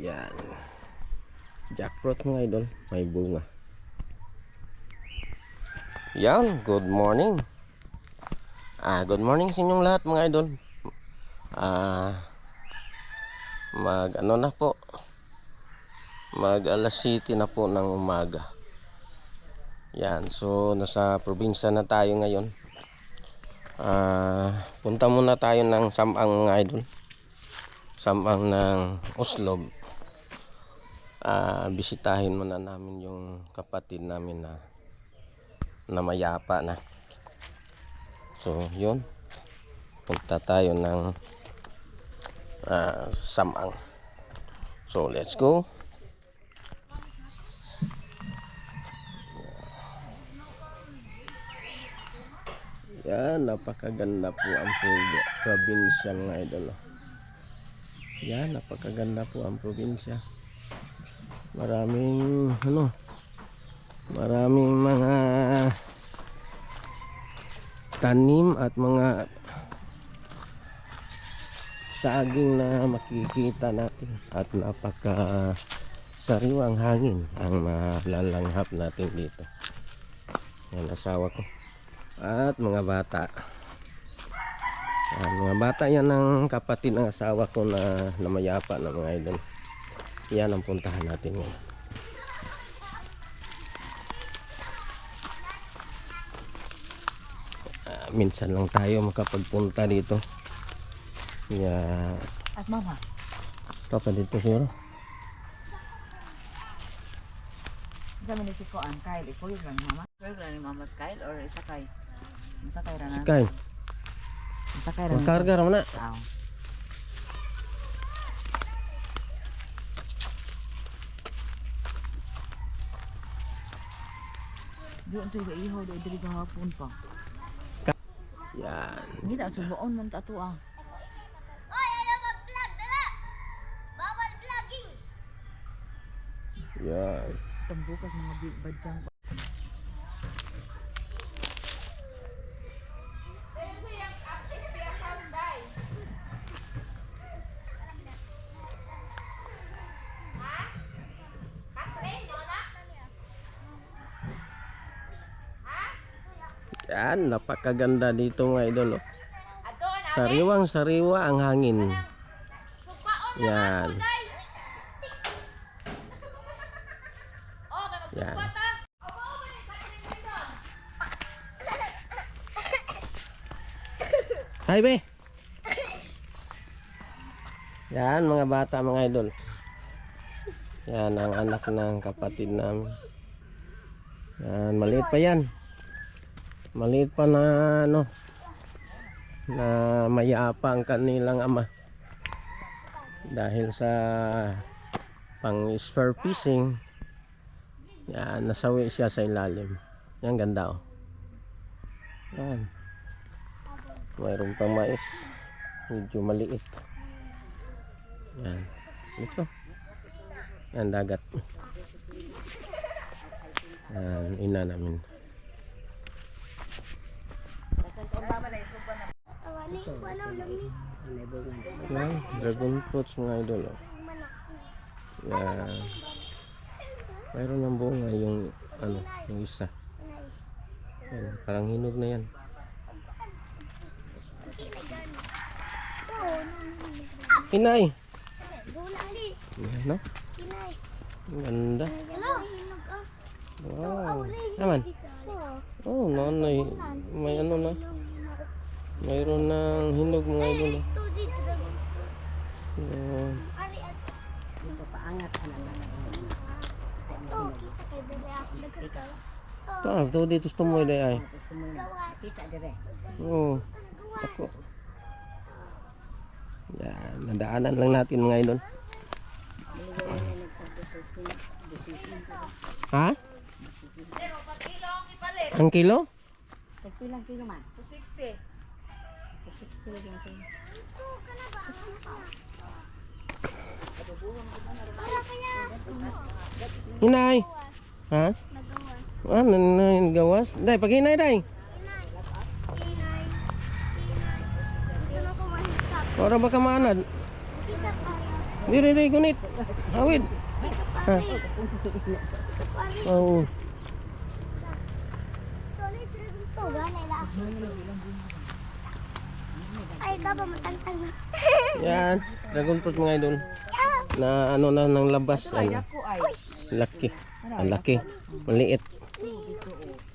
Yan. Jackfruit mga idol. May bunga. Yan. Good morning. Good morning sa inyong lahat mga idol. Mag ano na po. Mag alas 7 na po ng umaga. Yan. So nasa probinsya na tayo ngayon. Punta muna tayo ng Samang mga idol. Samang ng Oslob. Bisitahin muna namin yung kapatid namin na mayapa na. So yun, punta tayo ng Samang. So let's go. Yan, napakaganda po ang probinsya mga idol. Yan, napakaganda po ang probinsya. Maraming maraming mga tanim at mga saging na makikita natin at napaka sariwang hangin ang malalanghap natin dito. Yan asawa ko at mga bata. Mga bata yan ng kapatid ng asawa ko na mayapa na mga idol. Yan ang puntahan natin ngayon. Minsan lang tayo makapagpunta dito. As mama. Papa dito siguro. Zaman ni si Koan Kyle, ikaw lang mama. Ikaw lang ni mama Kyle or isakay? Masakay ra na. Sakay. Masakay ra. Magkarga ra na. Di untoy ba iho do diri gahapon pa. Yan. Hindi ta subuon man ta to ah. Oy, ayaw mag-vlog dala. Bawal vlogging. Yan. Tambukas mga badyang. Yan, napakaganda dito mga idol. Sariwang sariwa ang hangin. Yan. Yan. Hi be. Yan mga bata mga idol. Yan ang anak ng kapatid namin. Yan, maliit pa yan. Maliit pa na na mayapa ang kanilang ama. Dahil sa pang spear fishing. Yan, nasawi siya sa ilalim. Yan, ganda oh. Yan. Mayroon pang mais. Medyo maliit. Yan. Ito. Yan, dagat. Yan, ina namin. Yan, dragon fruits mga idol oh. Yan. Mayroon ng bunga yung yung isa. Yan, parang hinog na yan. Inay. Yan no? Ang ganda. Wow. Naman. Oh, nanay. May na. Mayroon ng hinog mga idol. Yan. Ito paangat ana na. Ito dito tumoy day ay. Kita dire. Oh. Tako. Yan, nadaanan lang natin mga idol. Ha? Ang kilo? Tagpilang kilo man? 260. 260 lang ito. Hinay. Ha? Nagawas. Day, pag hinay day. Ora baka manad. Diri, gunit. Awid. Ha. Oh. Solid rin to, ganay lang. Ay, ka ba matantang na? Yan. Dragon fruit mga idol. Na ano na nang labas. Ano. Ako ay. Laki. Ang laki. Maliit.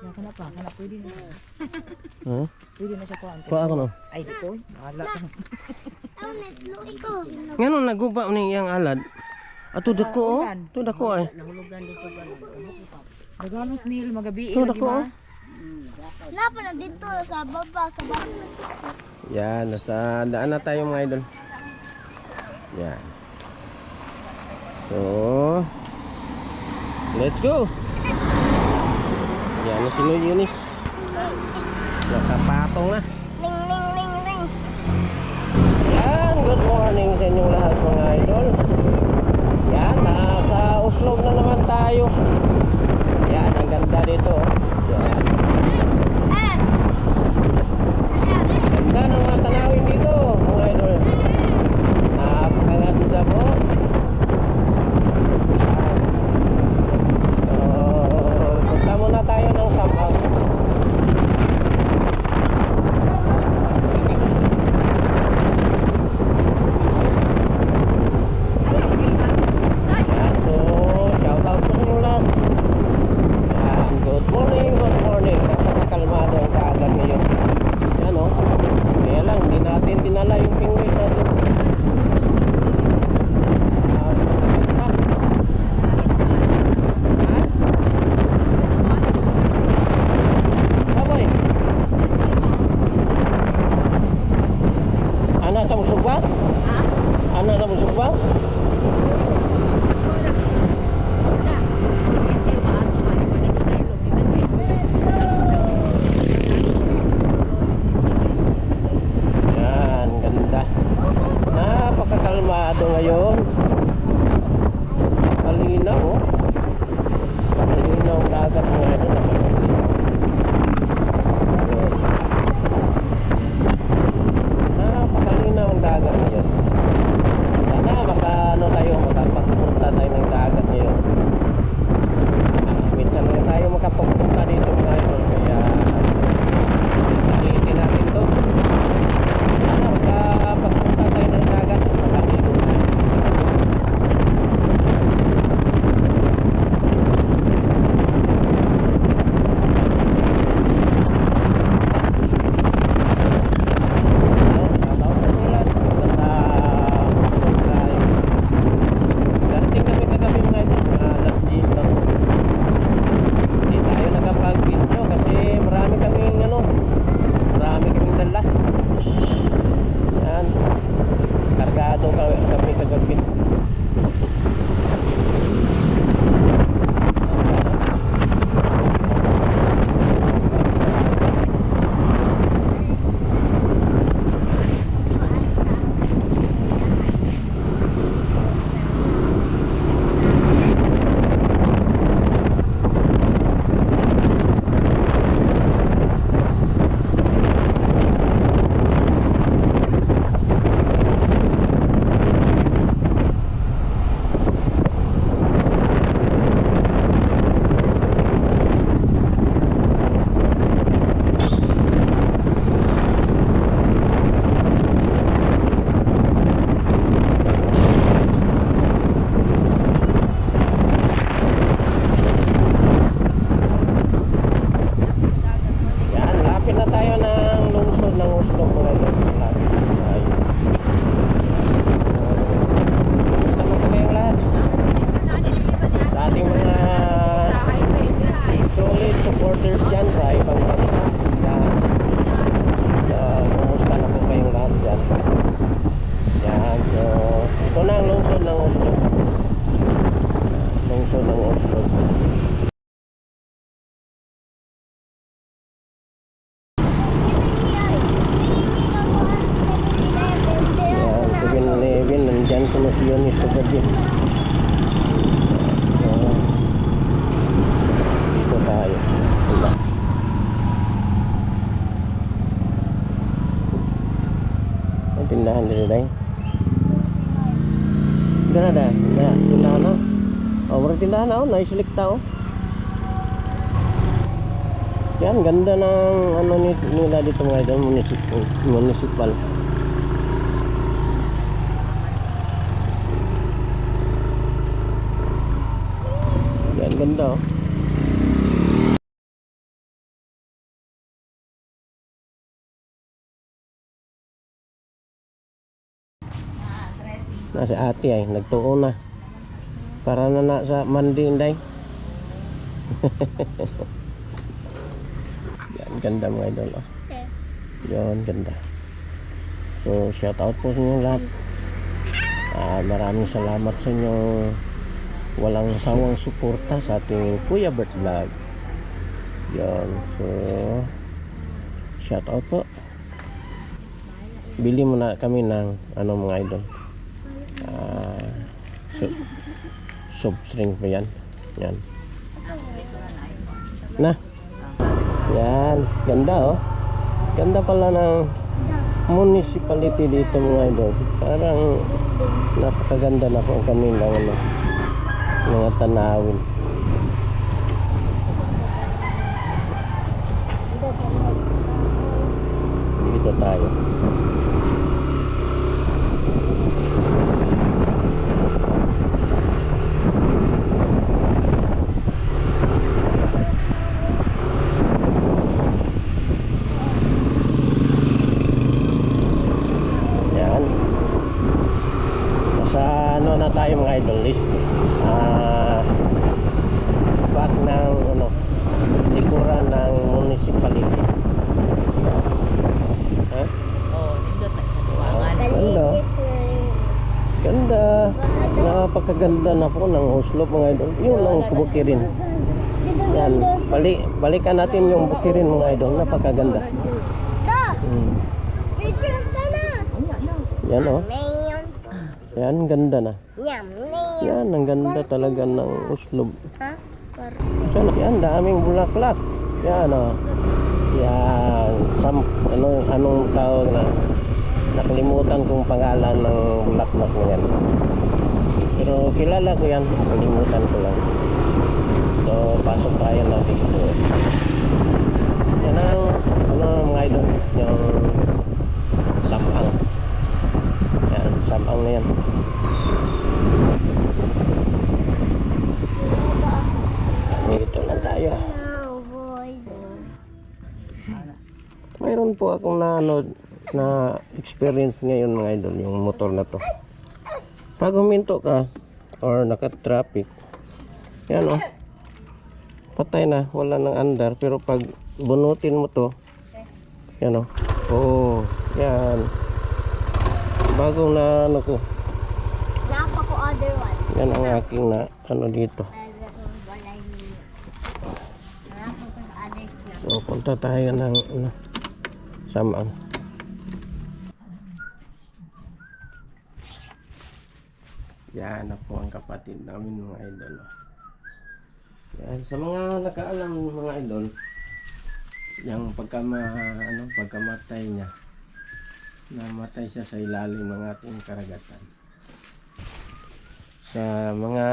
Yan kana pa, kana pwede na. Ha? Pwede na siya kuan. Kuha ako no. Ay dito. Wala. Ako na, slow ito. Ngano naguba ni yang alad? Ato dako oh. Ato dako ay. Daganos nil magabi Ito lagi dako oh. ma. Napa na dito sa baba, sa baba. Yan, nasa daan na tayo mga idol. Yan. So, let's go. Yan na si Eunice. Nakapatong na. Ring, ring, ring, ring. Yan, good morning sa inyong lahat mga idol. Yan, nasa Uslog na naman tayo. Yan, ang ganda dito. Yan. Ganda ng mga tanawin dito mga idol. Napakaganda po. So, punta muna tayo ng Sampaw. Yan, so shout out sa inyo lahat. Yan, good morning, good morning. Napakakalmado ang kaagad ngayon. Yan o. Kaya lang, hindi natin dinala yung pingwit natin. Sabay. Ano ito musog ba? Ano ito musog ba? Yan, ganda. Napakakalmado ngayon. Kalinaw oh. Kalinaw ang dagat ngayon. Napakalinaw. Napakalinaw ang dagat ngayon. Sana makapagpunta tayo ng dagat ngayon. Minsan lang tayo makapagpunta dito mga idol. Kaya salitin natin to. Sana makapagpunta tayo ng dagat. Makakito tayo. Darating kami kagabi mga idol, alas 10 lang. Hindi tayo nakapag-video kasi marami kaming dala. Yan. Kargado kami kagabi. Yan, lapit na tayo ng lungsod ng Oslo mga idol. Lapit na tayo. Sama po kayong lahat. Sa ating mga solid supporters dyan sa ibang bansa. Yan. Kumusta na po kayong lahat dyan. Yan, so ito na ang lungsod ng Oslo. Lungsod ng Oslo. Yan, 7-Eleven, nandyan sa Eunice kagabi. So, dito tayo. Wala. Ang tindahan dito tayo. na da. Na, tindahan na. Oh, mura tindahan na. Oh, naiselikta oh. Yan, ganda ng ano nila dito mga idol, municipal. Yan, ganda oh. Nasi ate ay, nagtuo na. Para na sa mandi inday. Yan, ganda mga idol oh. Yan, ganda. So, shout out po sa inyo lahat. Maraming salamat sa inyong walang sawang suporta sa ating Kuya Bert Vlog. Yan, so shout out po. Bili muna kami ng ano mga idol. Soft drink pa yan. Yan. Na. Yan, ganda oh. Ganda pala ng municipality dito mga idol. Parang napakaganda na po ang kanilang ano, mga tanawin. Dito tayo. Tayo mga idol list back ng ano likuran ng municipality. Ha? Oh, nindot na sa duwangan. Ganda. Ganda. Napakaganda na po ng Oslo mga idol. Yung lang bukirin. Yan. Balikan natin yung bukirin mga idol. Napakaganda. Yan oh. Yan, ganda na. Yan, ang ganda talaga ng Oslo. Yan, daming bulaklak. Yan, oh. Yan, anong tawag na? Nakalimutan kong pangalan ng bulaklak na yan. Pero kilala ko yan, nakalimutan ko lang. So, pasok tayo natin. Yan ang, mga idol, yung samang. Yan, samang na yan. Dito na tayo. Mayroon po akong na experience ngayon mga idol, yung motor na to. Pag huminto ka or naka-traffic, yan oh, patay na, wala nang andar. Pero pag bunutin mo to, yan oh, yan, bagong na ano ko. Napa ko other one. Yan ang aking na ano dito. So punta tayo ng samang. Yan na po ang kapatid namin mga idol. Yan, sa mga nakaalam mga idol, yung pagkamatay niya, namatay siya sa ilalim ng ating karagatan. Sa mga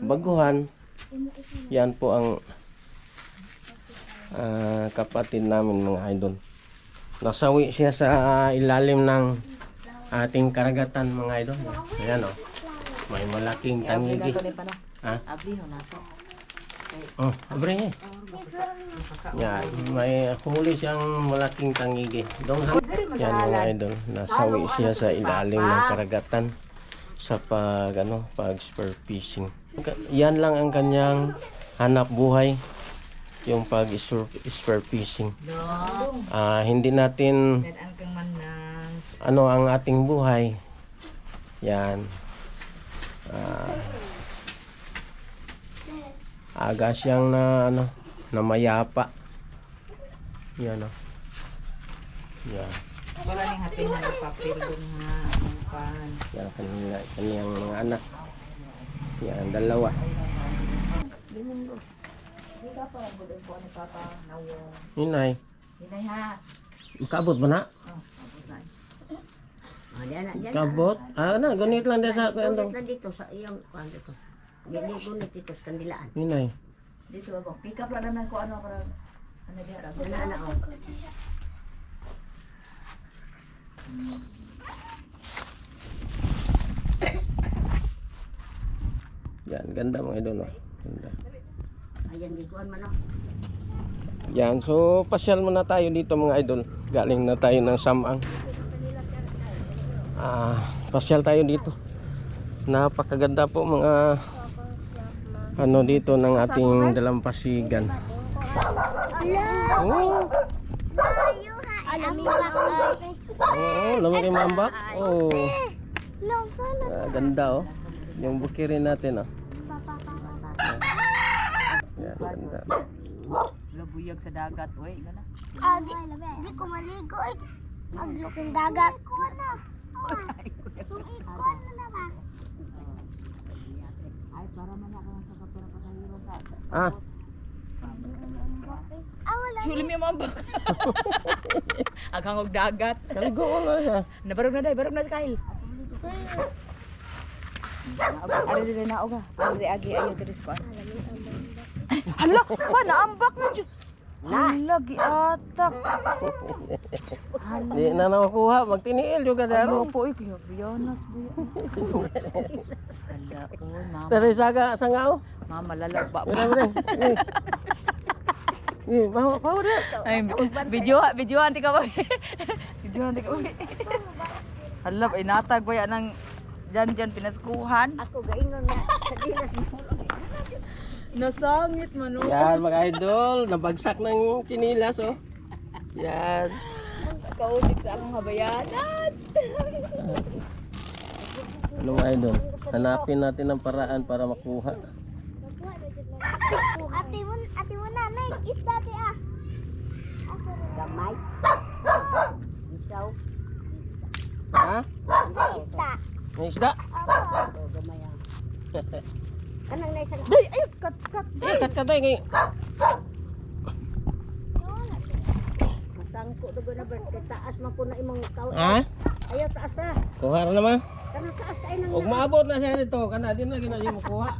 baguhan, yan po ang kapatid namin mga idol. Nasawi siya sa ilalim ng ating karagatan mga idol. Ayan o, may malaking tangigi. Ha? Oh, abre eh. Yan, may huli siyang malaking tangigi. Yan mga idol, nasawi siya sa ilalim ng karagatan sa pag spear fishing. Yan lang ang kanyang hanap buhay, yung pag spear fishing. Hindi natin ang ating buhay. Yan. Aga siyang na mayapa. Yan o. Yan. Wala ning hapin na papel dun nga ang pan. Yan kaniyang mga anak. Yan, dalawa. Hinay. Hinay ha. Makaabot ba na? Oh, abot na. Oh, diyan na. Kabot. Ah, na, gunit lang din sa kuya Gunit dong. lang dito sa iyong kuan dito. Dili gunit dito sa kandilaan. Inay. Dito ba bang? Pick up lang naman ko ano para ano diha ra. Ana oh. Yan, ganda mga idol. Oh. Ganda. Ayan gikuan man oh. Yan, so pasyal muna tayo dito mga idol. Galing na tayo ng Samang. Pasyal tayo dito. Napakaganda po mga ano dito ng ating dalampasigan. Oh, Alam mo ba? oo, lamang mambak. Oh, Long sala. ganda oh. Yung bukirin natin oh. Yan, ganda. Labuyag sa dagat, oy, gana. Di ko maligo eh. Magluking dagat. Ay, para man ako sa kapira pasahero sa. Ah, Wala. Suli mi mambak. Agang og dagat. kaligo ko na siya. Nabarog na day, barog na Kyle. Ari dili na oga. Ari agi ayo diri sa kuan. Hala, pa naambak na jud. Hala giatak. Di na nakuha, magtiniil juga Ano daro. po iki biyanas buya. Hala, oy mama. Dari saga sangao. Mama lalagba. Mira mira. Ni, mau dia. Ay, videohan ti ka ba? Videohan ti ka ba? Hala, inatag ba yan ng dyan pinaskuhan? Ako gaingon na sa dinas mo. Nasangit man oh. Yan mga idol, nabagsak ng chinilas oh. Yan. Kaulit sa akong habayanan. Ano mga idol, hanapin natin ang paraan para makuha. Ate mo na, may isda di ah. Gamay. Isaw. Ha? May isda. May isda? Oh, gamay ah. Kanang na isang Day, ay, kat. Kat-katay kay. masangko dugo na ba kay taas man po na imong kaw. Ha? Ayaw taas ah. Kuha ra naman. Kanang taas kay nang. Ug maabot na siya dito, kana din na ginayo makuha.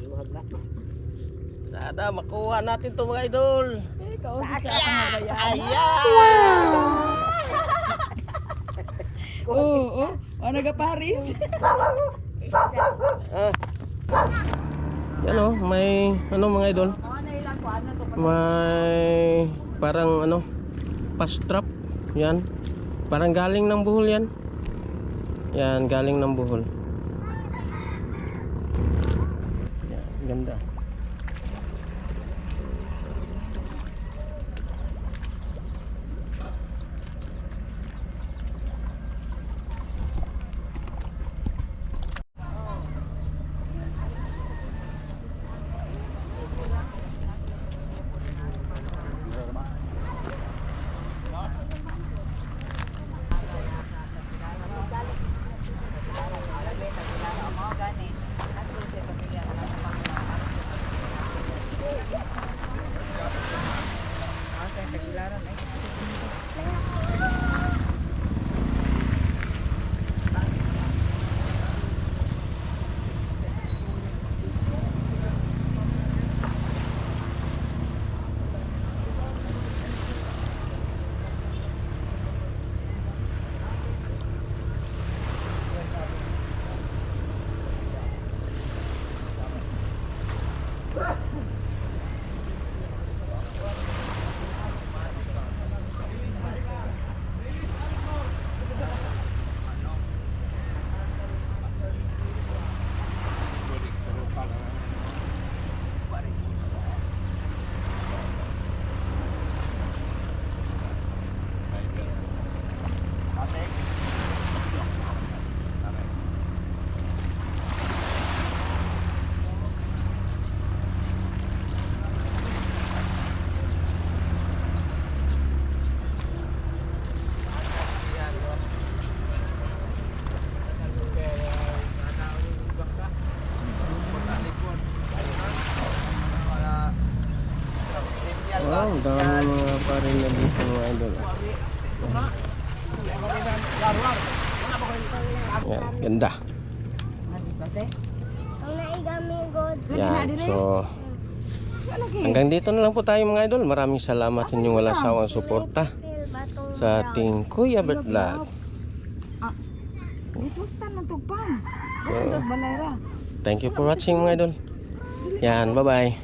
Iwag na. Sada makuha natin to mga idol. Kaulit sa akong habayanan. Ayan! Oo, ano ga Paris? Ah. Yan oh, may ano mga idol. Ano ilang ko ano to? May parang ano fast trap. Yan. Parang galing ng Bohol yan. Yan, galing ng Bohol. Yan, ganda. Wow, dami mga parin na dito mga idol. Yan, ganda. Ang naigami god. Yan, so hanggang dito na lang po tayo mga idol. Maraming salamat sa inyong walang sawang suporta sa ating Kuya Bet Vlog. Isusta ng tugpan. So, Ito balayra. thank you for watching mga idol. Yan, bye-bye.